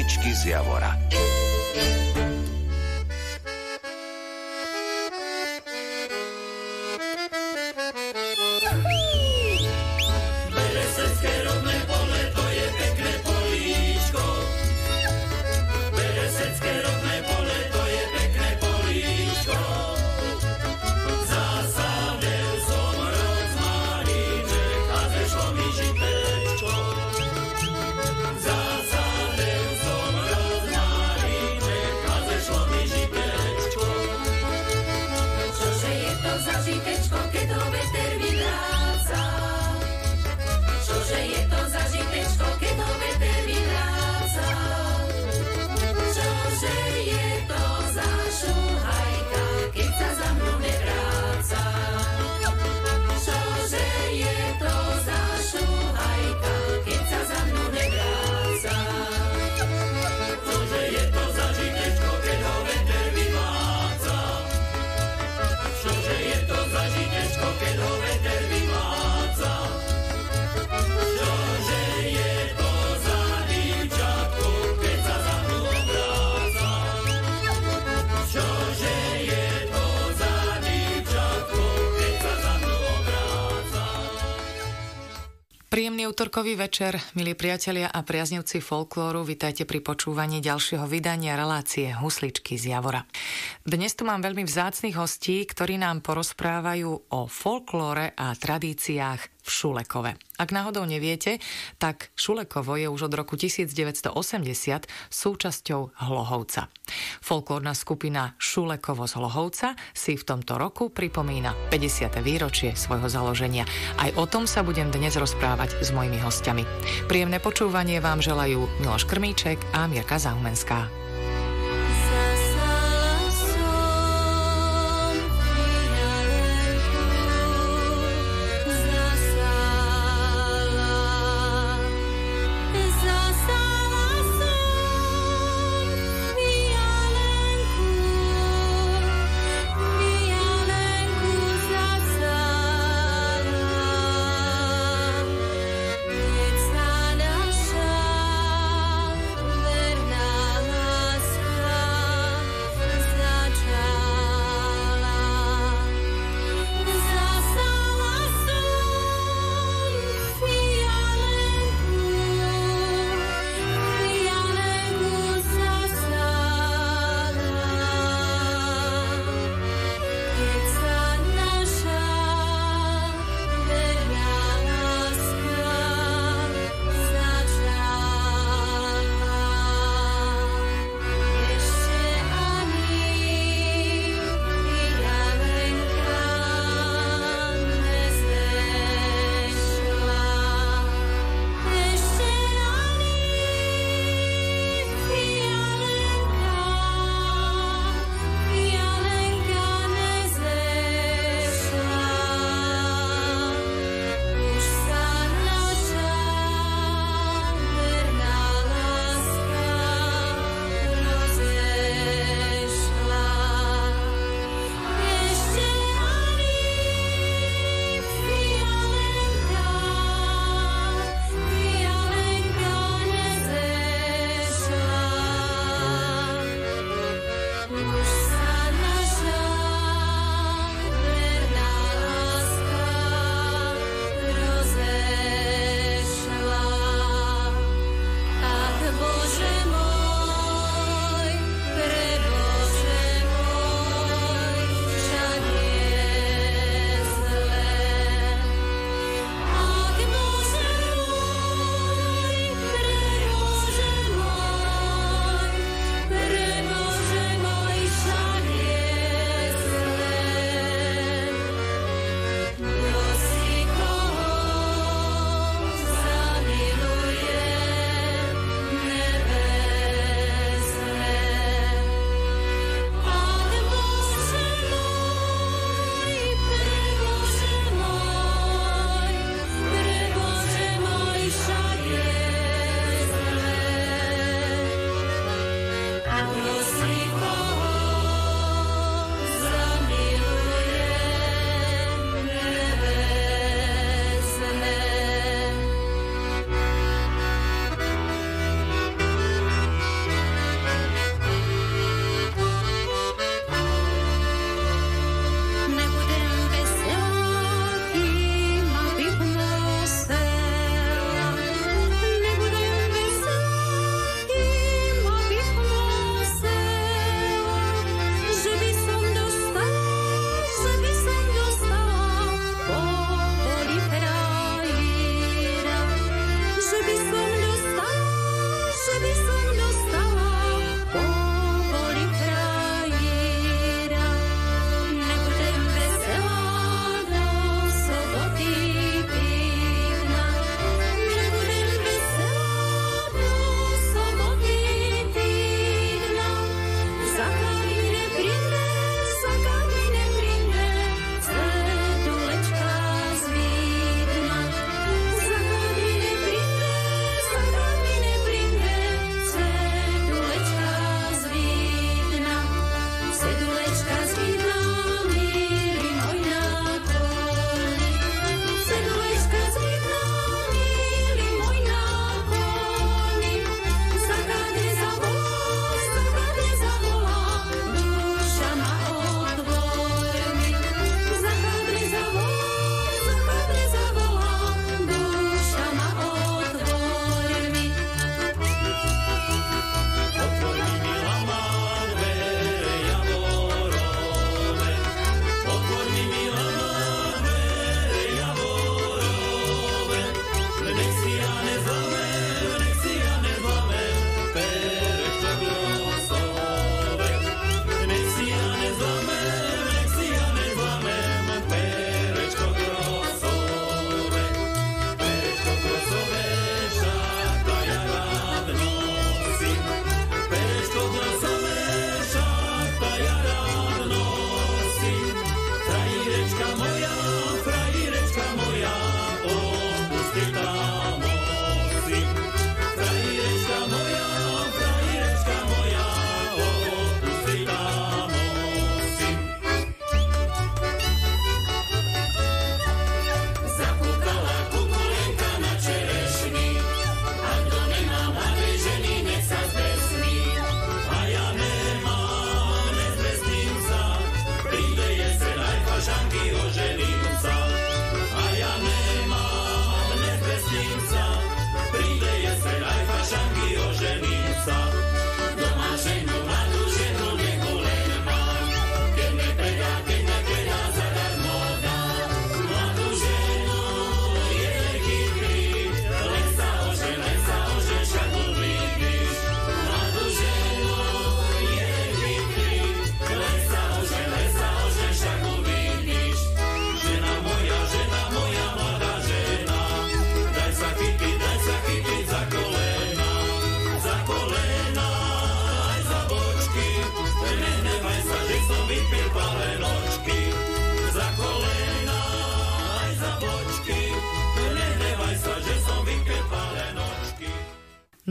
Husličky z Javora. Príjemný utorkový večer, milí priatelia a priaznivci folklóru, vitajte pri počúvaní ďalšieho vydania relácie Husličky z Javora. Dnes tu mám veľmi vzácnych hostí, ktorí nám porozprávajú o folklóre a tradíciách v Šulekove. Ak náhodou neviete, tak Šulekovo je už od roku 1980 súčasťou Hlohovca. Folklórna skupina Šulekovo z Hlohovca si v tomto roku pripomína 50. výročie svojho založenia. Aj o tom sa budem dnes rozprávať s mojimi hostiami. Príjemné počúvanie vám želajú Miloš Krmíček a Mirka Zaumenská. It's not a show.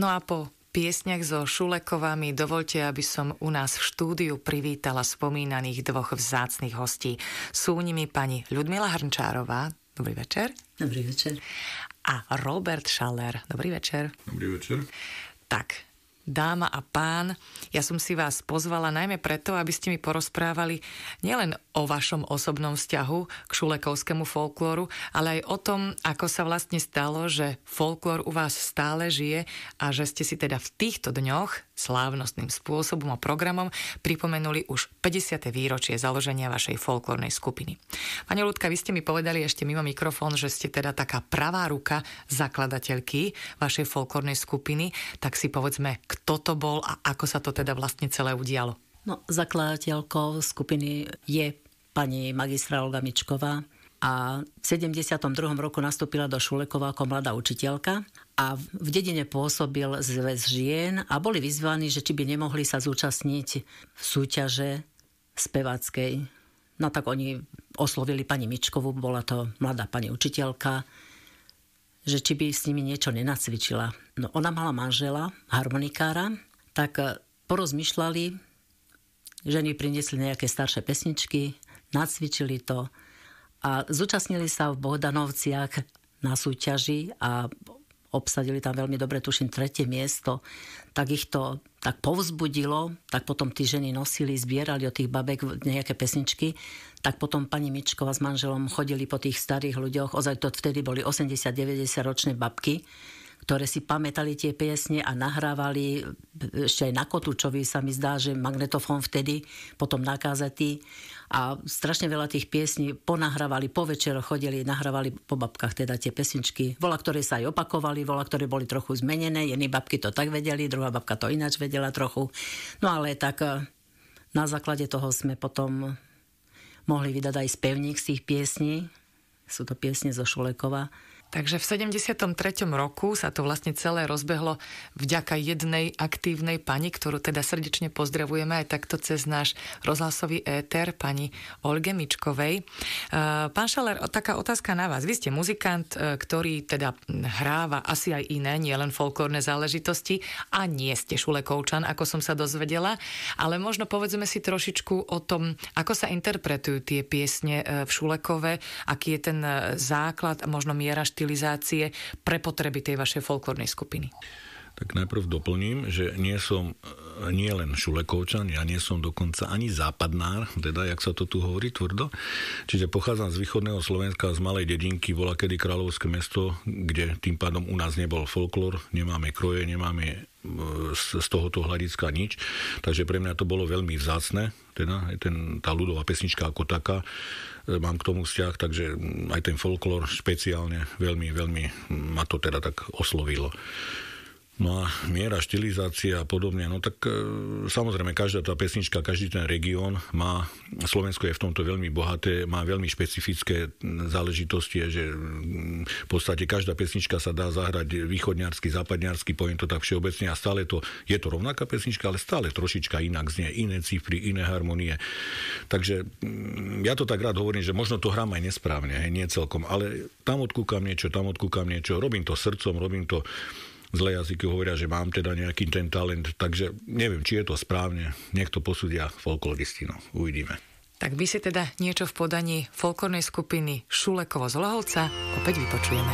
No a po piesňach zo Šulekova mi dovolte, aby som u nás v štúdiu privítala spomínaných dvoch vzácnych hostí. Sú nimi pani Ľudmila Hrnčárová. Dobrý večer. Dobrý večer. A Robert Schaller. Dobrý večer. Dobrý večer. Tak, dáma a pán, ja som si vás pozvala najmä preto, aby ste mi porozprávali nielen o vašom osobnom vzťahu k šulekovskému folklóru, ale aj o tom, ako sa vlastne stalo, že folklór u vás stále žije a že ste si teda v týchto dňoch slávnostným spôsobom a programom pripomenuli už 50. výročie založenia vašej folklórnej skupiny. Pani Ľudka, vy ste mi povedali ešte mimo mikrofón, že ste teda taká pravá ruka zakladateľky vašej folklórnej skupiny, tak si povedzme, kto to bol a ako sa to teda vlastne celé udialo. No, zakladateľkou skupiny je pani magistra Olga Mičková a v 72. roku nastúpila do Šulekova ako mladá učiteľka a v dedine pôsobil zväz žien a boli vyzvaní, že či by nemohli sa zúčastniť v súťaže speváckej. No tak oni oslovili pani Mičkovú, bola to mladá pani učiteľka, že či by s nimi niečo nenacvičila. No ona mala manžela, harmonikára, tak porozmýšľali, ženy priniesli nejaké staršie pesničky, nacvičili to a zúčastnili sa v Bohdanovciach na súťaži a obsadili tam veľmi dobre, tuším, 3. miesto. Tak ich to tak povzbudilo, tak potom tí ženy nosili, zbierali od tých babek nejaké pesničky, tak potom pani Mičková s manželom chodili po tých starých ľuďoch, ozaj to vtedy boli 80-90 ročné babky, ktoré si pamätali tie piesne a nahrávali ešte aj na Kotúčovi, sa mi zdá, že magnetofón vtedy, potom na kazety a strašne veľa tých piesní ponahrávali, po večeroch chodili, nahrávali po babkách teda tie pesničky. Vola, ktoré sa aj opakovali, vola, ktoré boli trochu zmenené, jedni babky to tak vedeli, druhá babka to ináč vedela trochu. No ale tak na základe toho sme potom mohli vydať aj spevník z tých piesní. Sú to piesne zo Šulekova. Takže v 73. roku sa to vlastne celé rozbehlo vďaka jednej aktívnej pani, ktorú teda srdečne pozdravujeme aj takto cez náš rozhlasový éter, pani Olge Mičkovej. Pán Schaller, taká otázka na vás. Vy ste muzikant, ktorý teda hráva asi aj iné, nielen folklórne záležitosti a nie ste Šulekovčan, ako som sa dozvedela, ale možno povedzme si trošičku o tom, ako sa interpretujú tie piesne v Šulekove, aký je ten základ a možno miera štilizácie pre potreby tej vašej folklórnej skupiny. Tak najprv doplním, že nie som nie len Šulekovčan, ja nie som dokonca ani západnár, teda, jak sa to tu hovorí tvrdo. Čiže pochádzam z východného Slovenska, z malej dedinky, volakedy Kráľovské mesto, kde tým pádom u nás nebol folklór, nemáme kroje, nemáme z tohoto hľadiska nič. Takže pre mňa to bolo veľmi vzácne, teda tá ľudová pesnička ako taká, mám k tomu vzťah, takže aj ten folklór špeciálne veľmi, veľmi ma to teda tak oslovilo. No a miera štilizácia a podobne, no tak samozrejme každá tá pesnička, každý ten región má, Slovensko je v tomto veľmi bohaté, má veľmi špecifické záležitosti, že v podstate každá pesnička sa dá zahrať východňarsky, západňarsky, poviem to tak všeobecne a stále to, je to rovnaká pesnička, ale stále trošička inak znie, iné cifry, iné harmonie. Takže ja to tak rád hovorím, že možno to hrám aj nesprávne, nie celkom, ale tam odkúkam niečo, robím to srdcom, robím to. Zlé jazyky hovoria, že mám teda nejaký ten talent, takže neviem, či je to správne. Niekto posúdia folkloristi, no uvidíme. Tak by si teda niečo v podaní folklórnej skupiny Šulekovo z Lohovca opäť vypočujeme.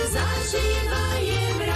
Zažívaje vrát.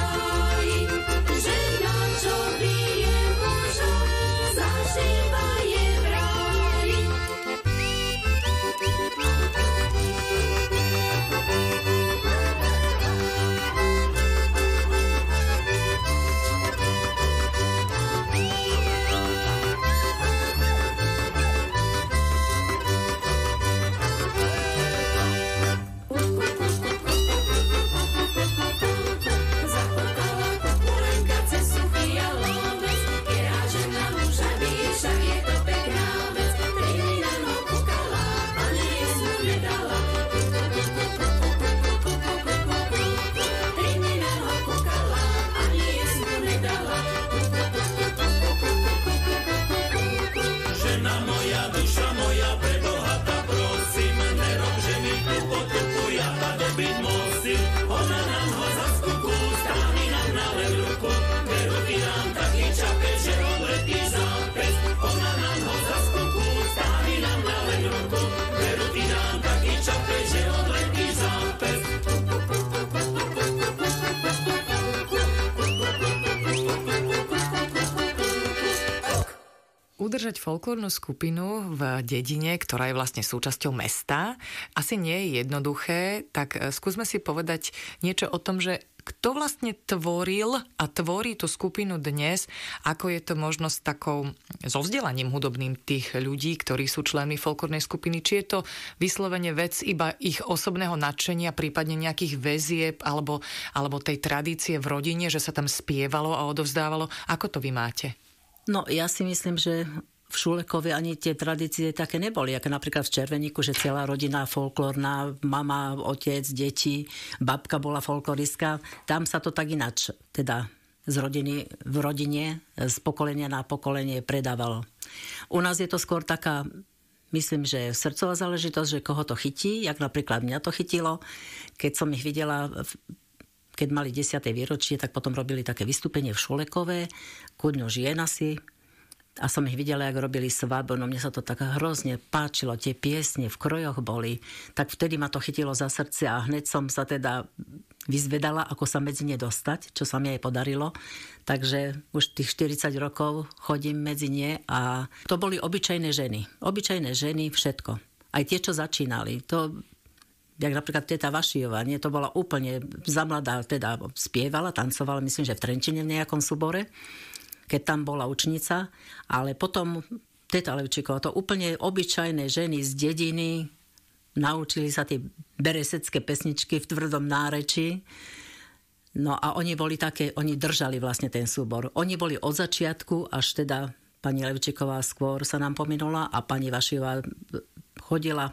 udržať folklórnu skupinu v dedine, ktorá je vlastne súčasťou mesta, asi nie je jednoduché, tak skúsme si povedať niečo o tom, že kto vlastne tvoril a tvorí tú skupinu dnes, ako je to možno s takou so vzdelaním hudobným tých ľudí, ktorí sú členmi folklórnej skupiny, či je to vyslovene vec iba ich osobného nadšenia, prípadne nejakých väzieb alebo tej tradície v rodine, že sa tam spievalo a odovzdávalo. Ako to vy máte? No, ja si myslím, že v Šulekovi ani tie tradície také neboli, ako napríklad v Červeníku, že celá rodina folklórna, mama, otec, deti, babka bola folkloristka. Tam sa to tak ináč, teda z rodiny v rodine, z pokolenia na pokolenie predávalo. U nás je to skôr taká, myslím, že srdcová záležitosť, že koho to chytí, jak napríklad mňa to chytilo, keď som ich videla, keď mali 10. výročie, tak potom robili také vystúpenie v Šulekove, ku dňu žien asi. A som ich videla, jak robili svadbu, no mne sa to tak hrozne páčilo, tie piesne v krojoch boli, tak vtedy ma to chytilo za srdce a hneď som sa teda vyzvedala, ako sa medzi ne dostať, čo sa mi aj podarilo. Takže už tých 40 rokov chodím medzi ne a to boli obyčajné ženy, všetko. Aj tie, čo začínali, to, jak napríklad teta Vašijová, nie, to bola úplne zamladá, teda spievala, tancovala, myslím, že v Trenčine v nejakom súbore, keď tam bola učnica, ale potom teta Levčíková, to úplne obyčajné ženy z dediny, naučili sa tie beresecké pesničky v tvrdom náreči. No a oni boli také, oni držali vlastne ten súbor. Oni boli od začiatku, až teda pani Levčíková skôr sa nám pominula a pani Vašijová chodila.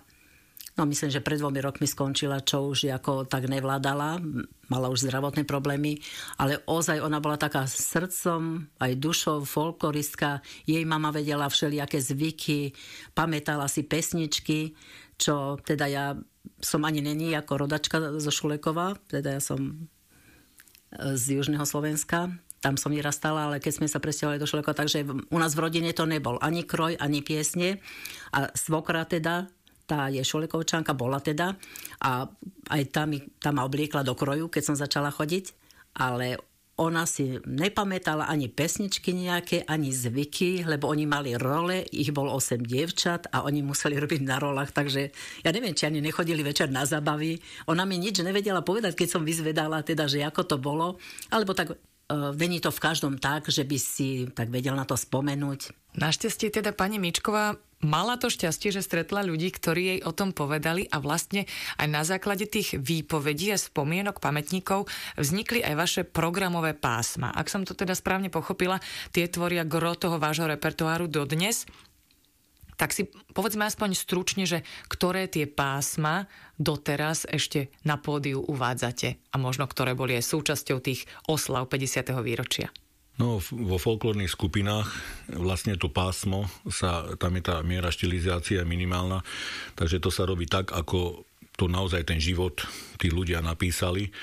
No myslím, že pred 2 rokmi skončila, čo už ako tak nevládala, mala už zdravotné problémy, ale ozaj ona bola taká srdcom, aj dušou, folkloristka, jej mama vedela všelijaké zvyky, pamätala si pesničky, čo teda ja som ani není ako rodačka zo Šulekova, teda ja som z južného Slovenska, tam som vyrastala, ale keď sme sa presťahovali do Šulekova, takže u nás v rodine to nebol ani kroj, ani piesne a svokra teda, tá je Šulekovčanka, bola teda a aj tá ma obliekla do kroju, keď som začala chodiť, ale ona si nepamätala ani pesničky nejaké, ani zvyky, lebo oni mali role, ich bol 8 dievčat a oni museli robiť na rolách, takže ja neviem, či ani nechodili večer na zabavy. Ona mi nič nevedela povedať, keď som vyzvedala teda, že ako to bolo, alebo tak není to v každom tak, že by si tak vedel na to spomenúť. Našťastie teda pani Mičková mala to šťastie, že stretla ľudí, ktorí jej o tom povedali a vlastne aj na základe tých výpovedí a spomienok pamätníkov vznikli aj vaše programové pásma. Ak som to teda správne pochopila, tie tvoria gro toho vášho repertoáru dodnes. Tak si povedzme aspoň stručne, že ktoré tie pásma doteraz ešte na pódiu uvádzate a možno ktoré boli aj súčasťou tých oslav 50. výročia. No, vo folklórnych skupinách vlastne to pásmo, tam je tá miera štilizácia minimálna, takže to sa robí tak, ako to naozaj ten život tí ľudia napísali.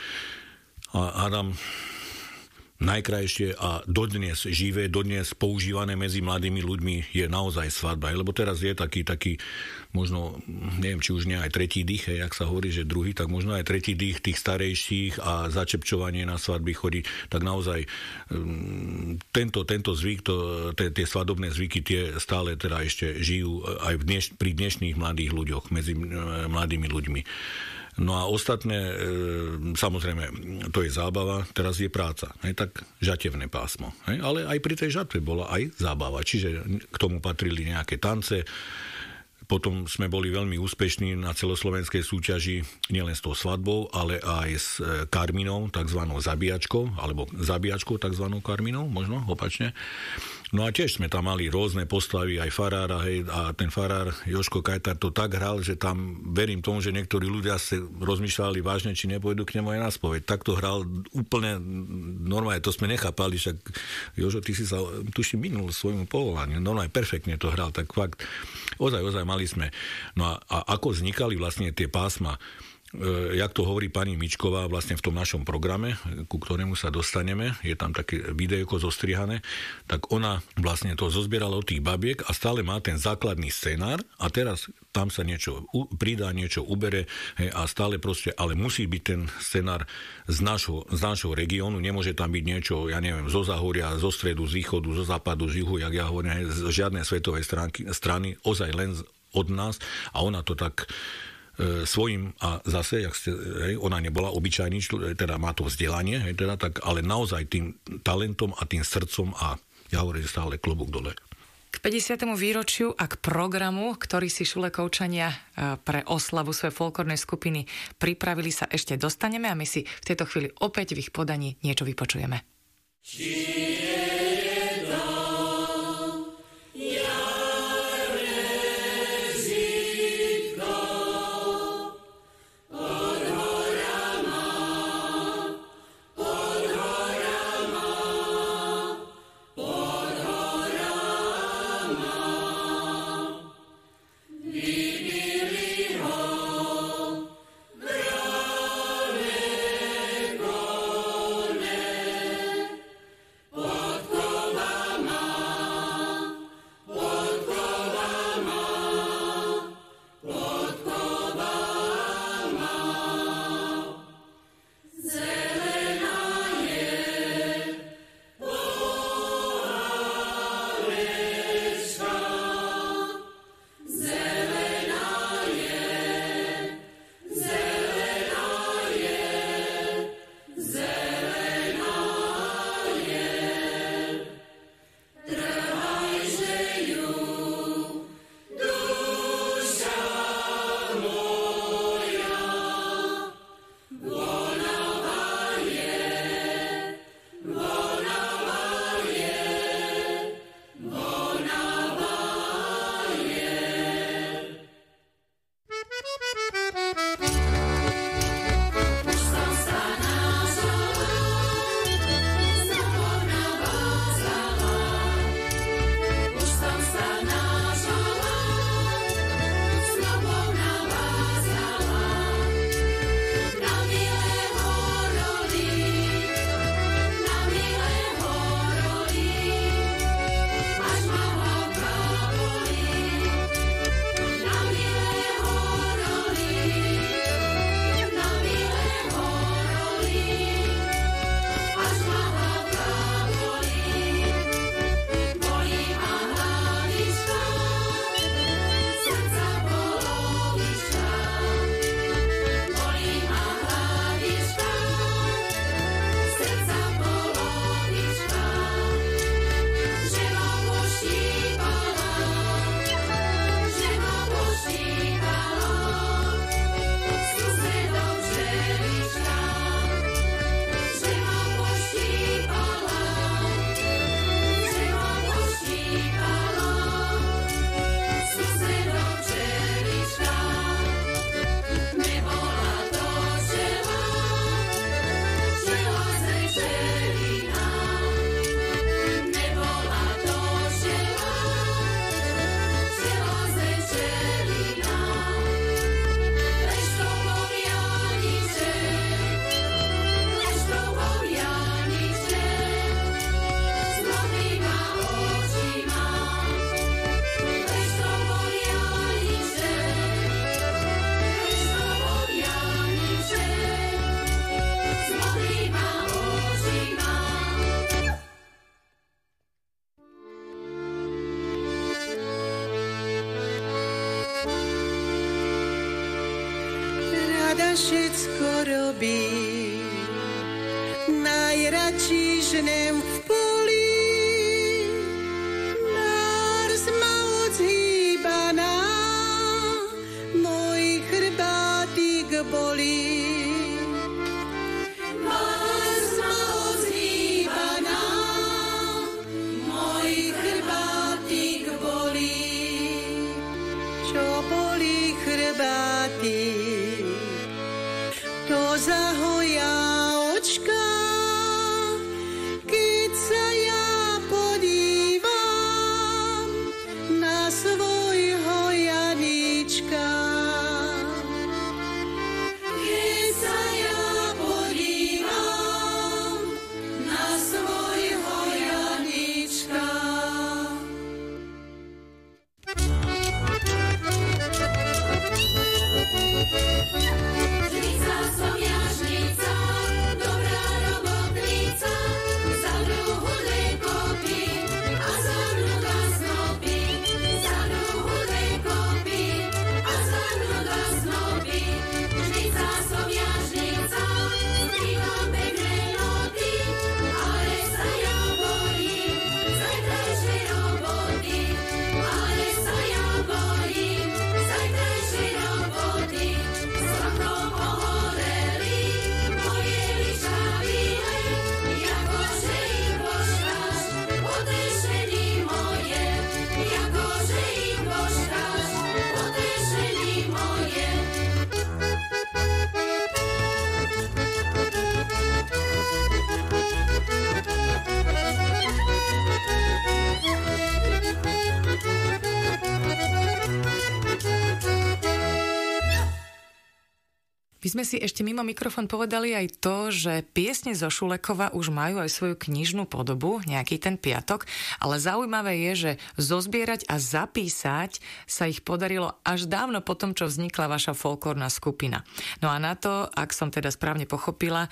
A hádam, najkrajšie a dodnes živé, dodnes používané medzi mladými ľuďmi je naozaj svadba. Lebo teraz je taký možno, neviem, či už nie aj tretí dých, jak sa hovorí, že druhý, tak možno aj tretí dých tých starejších a začepčovanie na svadby chodí. Tak naozaj tento zvyk, tie svadobné zvyky, tie stále teda ešte žijú aj pri dnešných mladých ľuďoch, medzi mladými ľuďmi. No a ostatné, samozrejme, to je zábava, teraz je práca, tak žatevné pásmo. Ale aj pri tej žatve bola aj zábava, čiže k tomu patrili nejaké tance. Potom sme boli veľmi úspešní na celoslovenskej súťaži nielen s tou svadbou, ale aj s karminou, takzvanou zabíjačkou, alebo zabíjačkou, takzvanou karminou, možno opačne. No a tiež sme tam mali rôzne postavy, aj farára, a ten farár Jožko Kajtar to tak hral, že tam verím tomu, že niektorí ľudia sa rozmýšľali vážne, či nepôjdu k nemu aj na spoveď. Tak to hral úplne normálne, to sme nechápali, však Jožo, ty si sa tuším minul svojmu povolaniu, normálne perfektne to hral, tak fakt ozaj mali sme. No a ako vznikali vlastne tie pásma? jak to hovorí pani Mičková vlastne v tom našom programe, ku ktorému sa dostaneme, je tam také videjko zostrihané, tak ona vlastne to zozbierala od tých babiek a stále má ten základný scenár a teraz tam sa niečo pridá, niečo ubere, hej, a stále proste, ale musí byť ten scenár z nášho regiónu, nemôže tam byť niečo, ja neviem, zo Zahoria, zo stredu, z východu, zo západu, z juhu, jak ja hovorím, hej, žiadne svetové strany, ozaj len od nás a ona to tak svojím a zase, ona nebola obyčajný, teda má to vzdelanie, teda, tak, ale naozaj tým talentom a tým srdcom a ja hovorím stále klobúk dole. K 50. výročiu a k programu, ktorý si Šulekovčania pre oslavu svojej folklórnej skupiny pripravili, sa ešte dostaneme a my si v tejto chvíli opäť v ich podaní niečo vypočujeme. Všetko robí, najradší žnem v poli, nárs ma odzhýbaná, môj chrbátik bolí. Nárs ma odzhýbaná, môj chrbátik bolí. Čo bolí chrbátik? To zahoja očka, keď My sme si ešte mimo mikrofón povedali aj to, že piesne zo Šulekova už majú aj svoju knižnú podobu, nejaký ten piatok, ale zaujímavé je, že zozbierať a zapísať sa ich podarilo až dávno potom, čo vznikla vaša folklórna skupina. No a na to, ak som teda správne pochopila,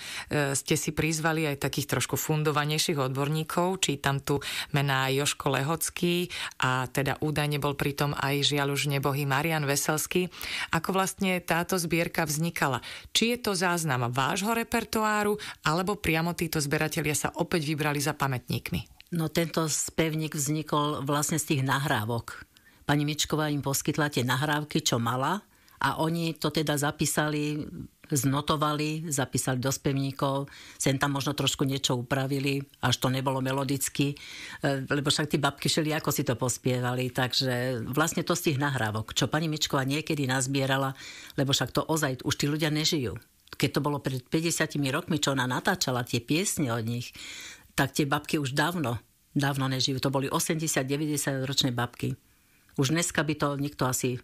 ste si prizvali aj takých trošku fundovanejších odborníkov, čítam tu mená Jožko Lehocký a teda údajne bol pritom aj žiaľ už nebohý Marian Veselský. Ako vlastne táto zbierka vznikala? Či je to záznam vášho repertoáru, alebo priamo títo zberatelia sa opäť vybrali za pamätníkmi? No tento spevník vznikol vlastne z tých nahrávok. Pani Mičková im poskytla tie nahrávky, čo mala, a oni to teda zapísali, znotovali, zapísali do spevníkov, sem tam možno trošku niečo upravili, až to nebolo melodicky, lebo však tí babky šeli, ako si to pospievali, takže vlastne to z tých nahrávok, čo pani Mičková niekedy nazbierala, lebo však to ozaj, už tí ľudia nežijú. Keď to bolo pred 50 rokmi, čo ona natáčala tie piesne od nich, tak tie babky už dávno nežijú. To boli 80-90 ročné babky. Už dneska by to nikto asi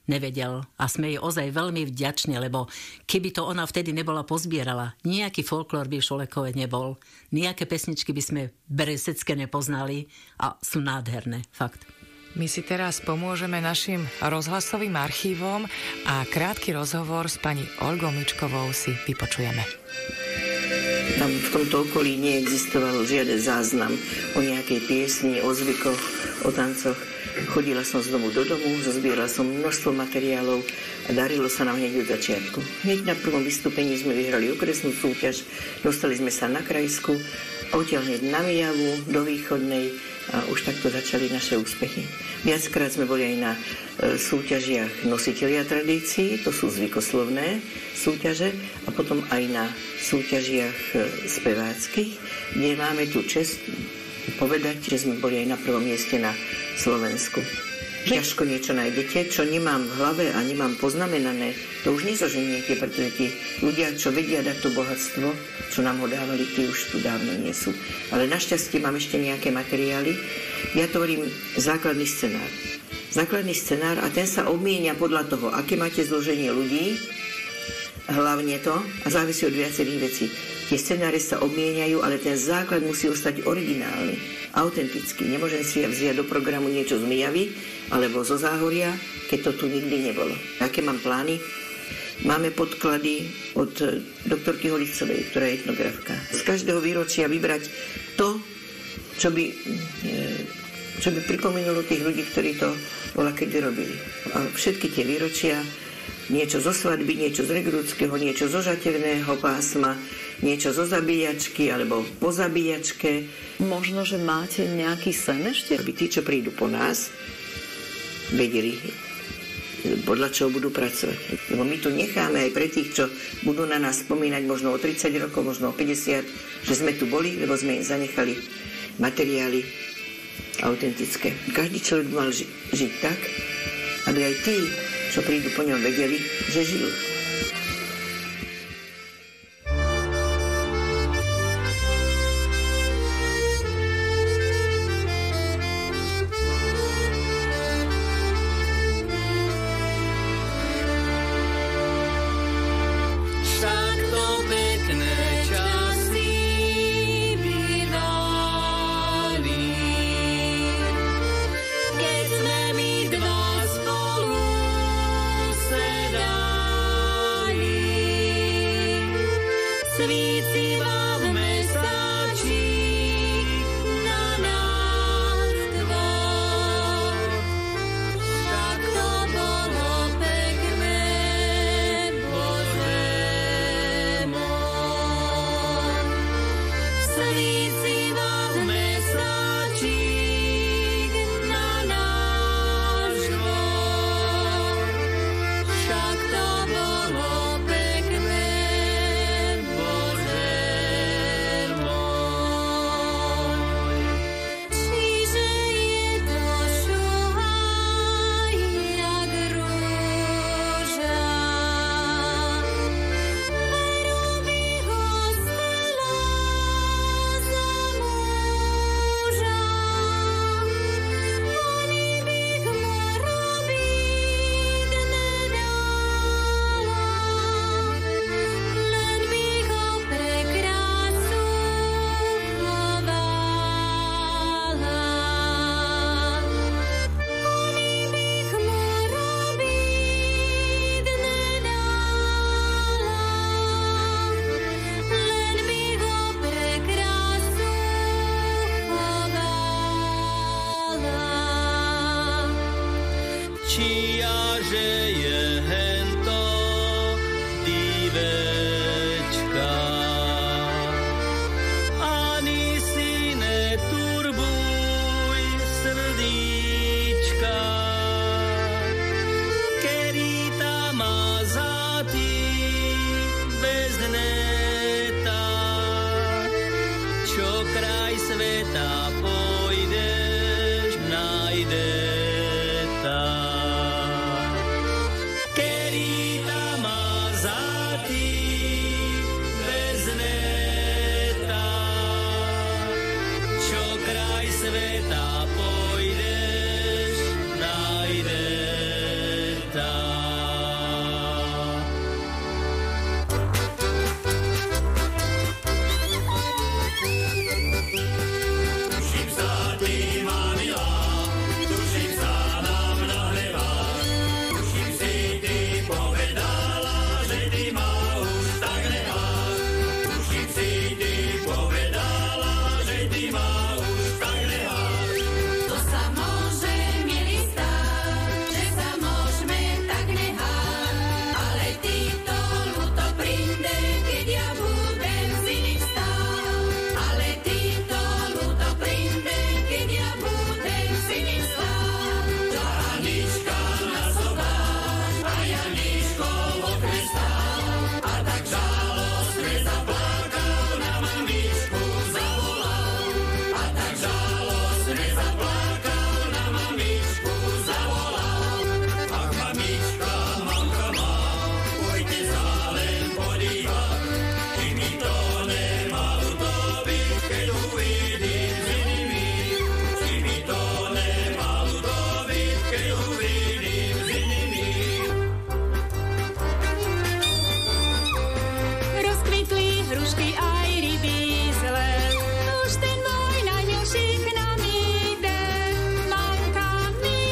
nevedel a sme jej ozaj veľmi vďační, lebo keby to ona vtedy nebola pozbierala, nejaký folklór by v Šulekove nebol, nejaké pesničky by sme beresecké nepoznali a sú nádherné, fakt. My si teraz pomôžeme našim rozhlasovým archívom a krátky rozhovor s pani Olgou Mičkovou si vypočujeme. Tam v tomto okolí neexistoval žiaden záznam o nejakej piesni, o zvykoch, o tancoch. Chodila som z domu do domu, zozbierala som množstvo materiálov a darilo sa nám hneď od začiatku. Hneď na prvom vystúpení sme vyhrali okresnú súťaž, dostali sme sa na krajsku, odtiaľ hneď na Mijavu, do Východnej a už takto začali naše úspechy. Viackrát sme boli aj na súťažiach nositelia tradícií, to sú zvykoslovné súťaže, a potom aj na súťažiach speváckých, kde máme tu čest povedať, že sme boli aj na prvom mieste na Slovensku. Ťažko niečo nájdete, čo nemám v hlave a nemám poznamenané, to už nezoženiete, pretože tí ľudia, čo vedia dať to bohatstvo, čo nám ho dávali, tí už tu dávno nie sú. Ale našťastie mám ešte nejaké materiály. Ja tvorím základný scenár. Základný scenár a ten sa obmienia podľa toho, aké máte zloženie ľudí, hlavne to, a závisí od viacerých vecí. Tie scenáre sa obmieniajú, ale ten základ musí ostať originálny, autentický. Nemôžem si ja vziať do programu niečo z Mijavy alebo zo Záhoria, keď to tu nikdy nebolo. Aké mám plány? Máme podklady od doktorky Holicovej, ktorá je etnografka. Z každého výročia vybrať to, čo by pripomenulo tých ľudí, ktorí to bola kedy robili. A všetky tie výročia, niečo zo svadby, niečo z Regrudského, niečo zo žatevného pásma, niečo zo zabíjačky alebo po zabíjačke. Možno, že máte nejaký sen ešte? Aby tí, čo prídu po nás, vedeli, podľa čoho budú pracovať. Lebo my tu necháme aj pre tých, čo budú na nás spomínať možno o 30 rokov, možno o 50, že sme tu boli, lebo sme im zanechali materiály autentické. Každý človek mal žiť tak, aby aj tí, čo prídu po ňom, vedeli, že žijú. Keď sme my dva spolu sedali. Čia, že je hento divečka. Ani si neturbuj srdíčka, kedy tá má za tým bez neta, čo kraj sveta pôjdeš, nájde tá. Kedy tá má za tým bez neta, čo kraj sveta pôjdeš, nájde tá. Tuším sa, ty má milá, tuším sa nám nahnevá, tuším si, ty povedala, že ty ma už tak nemáš. Tuším si, ty povedala, že ty ma už tak nemáš. To sa môže milý stať, že sa môžeme tak nehať, ale ty to ľúto prinde, keď ja budem s iným stáť. Ale ty to ľúto prinde, keď ja budem s iným stáť. Anička na sobách a Janíčko v okne stál, a tak žalostne zaplakal, na mamičku zavolal. A tak žalostne zaplakal, na mamičku zavolal. Ach, mamička, mamka má, pojďte sa len podívať, či mi to nemá ľúto byť, keď uvidím s inými. Či mi to nemá ľúto byť, keď uvidím s inými. Rozkvitli hrušky aj ryby zle, už ten môj najmilší k nám ide. Mamka mi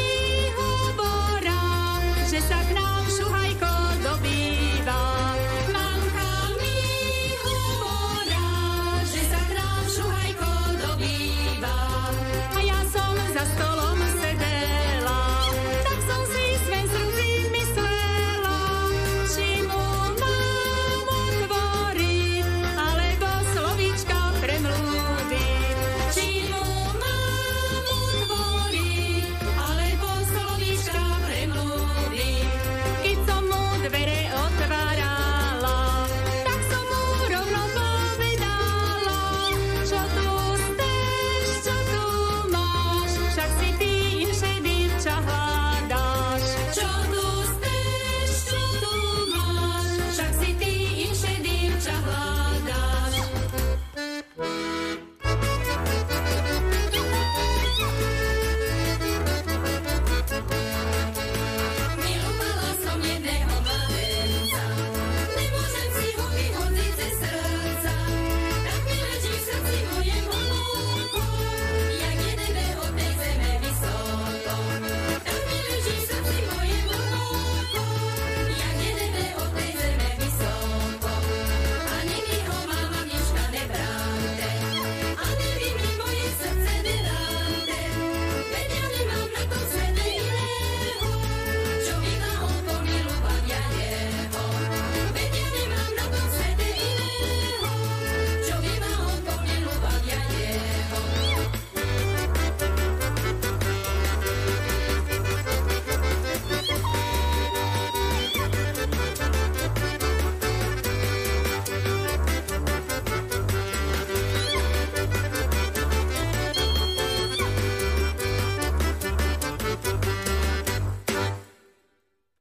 hovorá, že sa k nám šuhajko dobýva. Mamka mi hovorá, že sa k nám šuhajko dobýva. A ja som za stolom sedela, tak som si sve srdci myslela, či mu mám otvoriť, alebo slovíčka premlúdiť. Či mu mám otvoriť, alebo slovíčka premlúdiť. Keď som mu dvere otvárala, tak som mu rovno povedala, čo tu chceš, čo tu máš, však si ty inšej divča hľadáš. Čo tu chceš, čo tu máš, však si ty inšej divča hľadáš. Milovala som jedného mladenca, nemôžem si ho vyhodiť ze srdca. Tak mi leží v srdci moje hlboko, jak jeden od tej zeme vysoko. Tak mi leží v srdci moje hlboko, jak jeden od tej zeme vysoko. A nech ho máma mniška nebránte, a neví mi moje srdce neránte. Veď ja nemám na tom svete iného, čo by ma on pomilovať ja jeho. Veď ja nemám na tom svete iného, čo by ma on pomilovať ja jeho.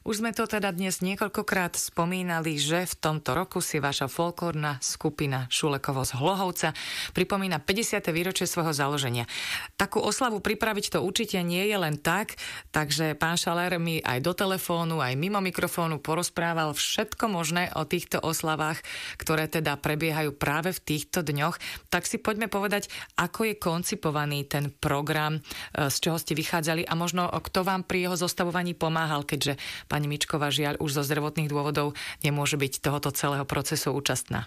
Už sme to teda dnes niekoľkokrát spomínali, že v tomto roku si vaša folklórna skupina Šulekovo z Hlohovca pripomína 50. výročie svojho založenia. Takú oslavu pripraviť to určite nie je len tak, takže pán Šalér mi aj do telefónu, aj mimo mikrofónu porozprával všetko možné o týchto oslavách, ktoré teda prebiehajú práve v týchto dňoch. Tak si poďme povedať, ako je koncipovaný ten program, z čoho ste vychádzali a možno kto vám pri jeho zostavovaní pomáhal, keďže pani Mičková žiaľ už zo zdravotných dôvodov nemôže byť tohoto celého procesu účastná.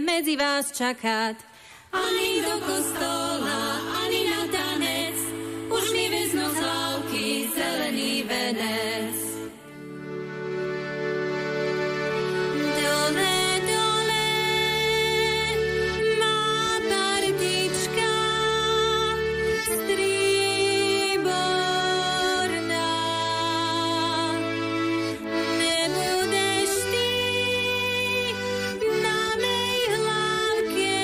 Medzi vás čakať. Ani do kostola, ani na tanec, už mi vezno z hlavky zelený venec. Dole, dole, má partička strieborná. Nebudeš ty na mej hlavke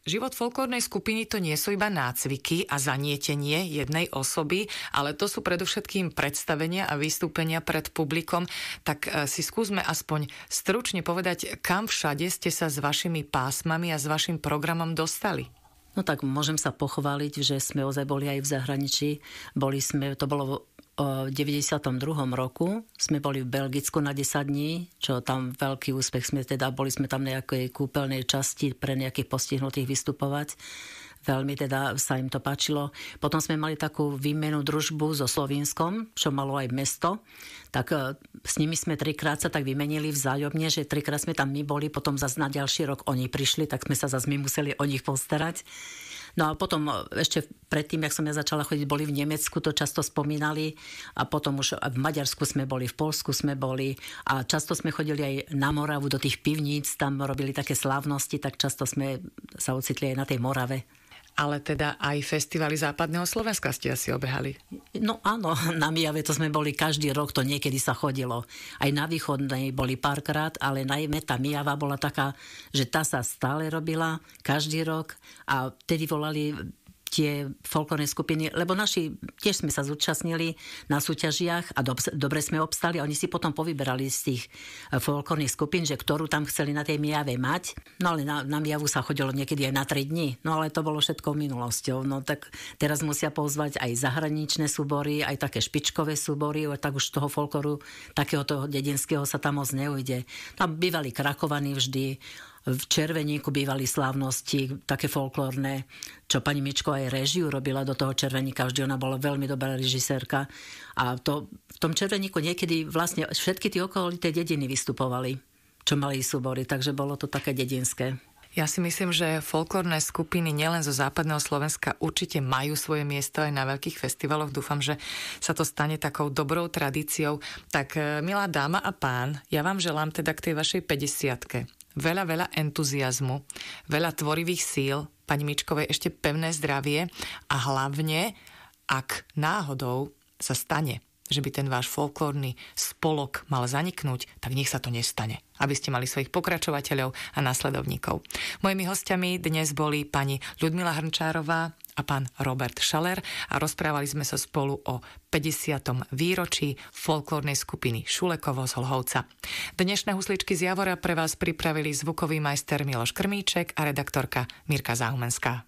život folklórnej skupiny to nie sú iba nácviky a zanietenie jednej osoby, ale to sú predovšetkým predstavenia a vystúpenia pred publikom. Tak si skúsme aspoň stručne povedať, kam všade ste sa s vašimi pásmami a s vašim programom dostali. No tak môžem sa pochváliť, že sme ozaj boli aj v zahraničí. To bolo v 92. roku. Sme boli v Belgicku na 10 dní, čo tam veľký úspech. Boli sme tam na nejakej kúpeľnej časti pre nejakých postihnutých vystupovať. Veľmi teda sa im to páčilo. Potom sme mali takú výmenu družbu so Slovinskom, čo malo aj mesto. Tak s nimi sme 3-krát sa tak vymenili vzájomne, že 3-krát sme tam my boli, potom zase na ďalší rok oni prišli, tak sme sa zase my museli o nich postarať. No a potom ešte predtým, jak som ja začala chodiť, boli v Nemecku, to často spomínali a potom už v Maďarsku sme boli, v Poľsku sme boli a často sme chodili aj na Moravu do tých pivníc, tam robili také slávnosti, tak často sme sa ocitli aj na tej Morave. Ale teda aj festivaly západného Slovenska ste asi obehali. No áno, na Mijave to sme boli každý rok, to niekedy sa chodilo. Aj na východnej boli párkrát, ale najmä tá Mijava bola taká, že tá sa stále robila každý rok a vtedy volali tie folklórne skupiny, lebo naši tiež sme sa zúčastnili na súťažiach a dobre sme obstali. Oni si potom povyberali z tých folklórnych skupín, že ktorú tam chceli na tej Mijave mať. No ale na Mijavu sa chodilo niekedy aj na 3 dní. No ale to bolo všetko minulosťou. No tak teraz musia pozvať aj zahraničné súbory, aj také špičkové súbory, tak už toho folklóru takéhoto dedinského sa tam moc neujde. Tam bývali krakovaní vždy. V Červeníku bývali slávnosti, také folklórne, čo pani Mičko aj režiu robila do toho Červeníka, vždy ona bola veľmi dobrá režisérka. A v tom Červeníku niekedy vlastne všetky tie okolité dediny vystupovali, čo mali súbory, takže bolo to také dedinské. Ja si myslím, že folklórne skupiny nielen zo západného Slovenska určite majú svoje miesto aj na veľkých festivaloch. Dúfam, že sa to stane takou dobrou tradíciou. Tak, milá dáma a pán, ja vám želám teda k tej vašej 50-ke veľa entuziazmu, veľa tvorivých síl, pani Mičkovej ešte pevné zdravie a hlavne, ak náhodou sa stane, že by ten váš folklórny spolok mal zaniknúť, tak nech sa to nestane, aby ste mali svojich pokračovateľov a následovníkov. Mojimi hostiami dnes boli pani Ľudmila Hrnčárová a pán Robert Schaller a rozprávali sme sa spolu o 50. výročí folklórnej skupiny Šulekovo z Holhovca. Dnešné husličky z Javora pre vás pripravili zvukový majster Miloš Krmíček a redaktorka Mirka Záhumenská.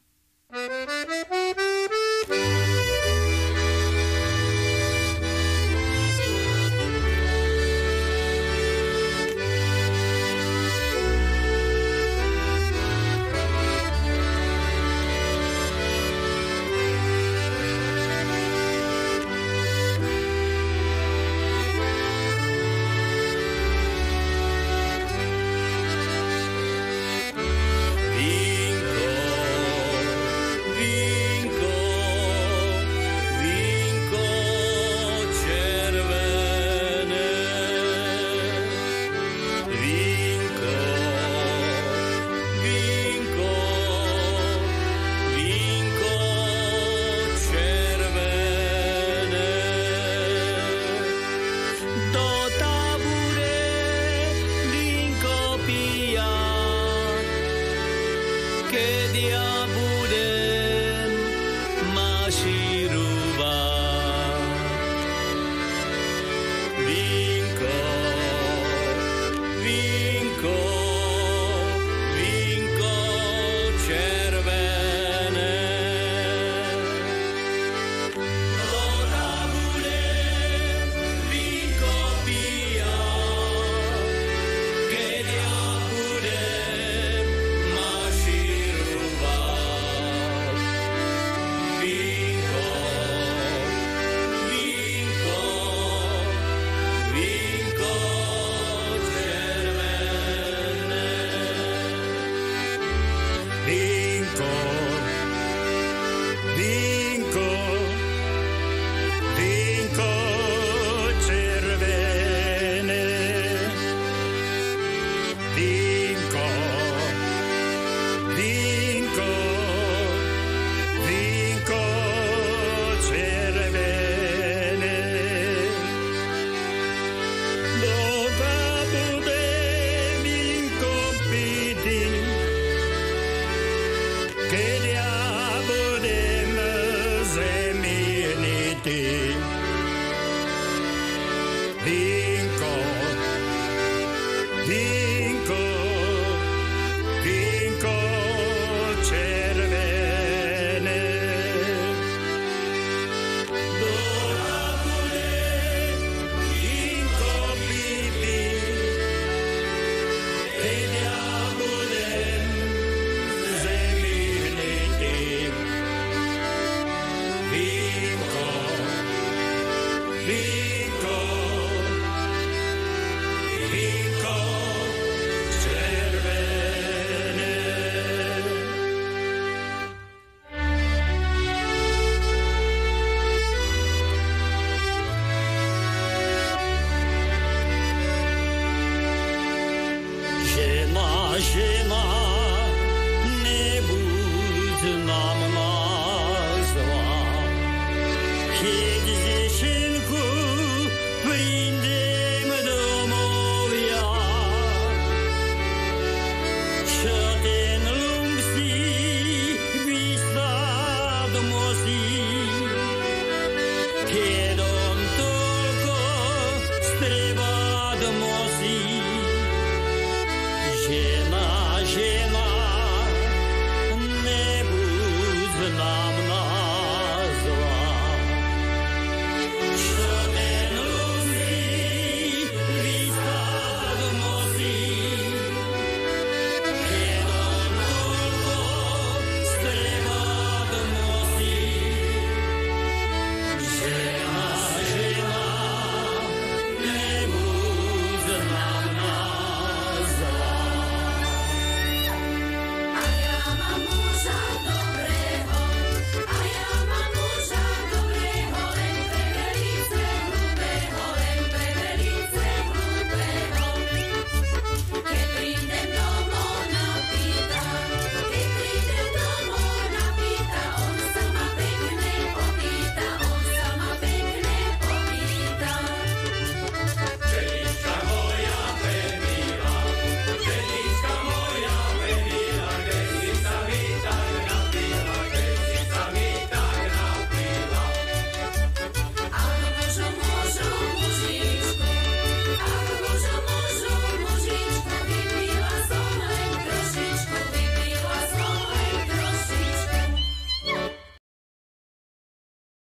Vínko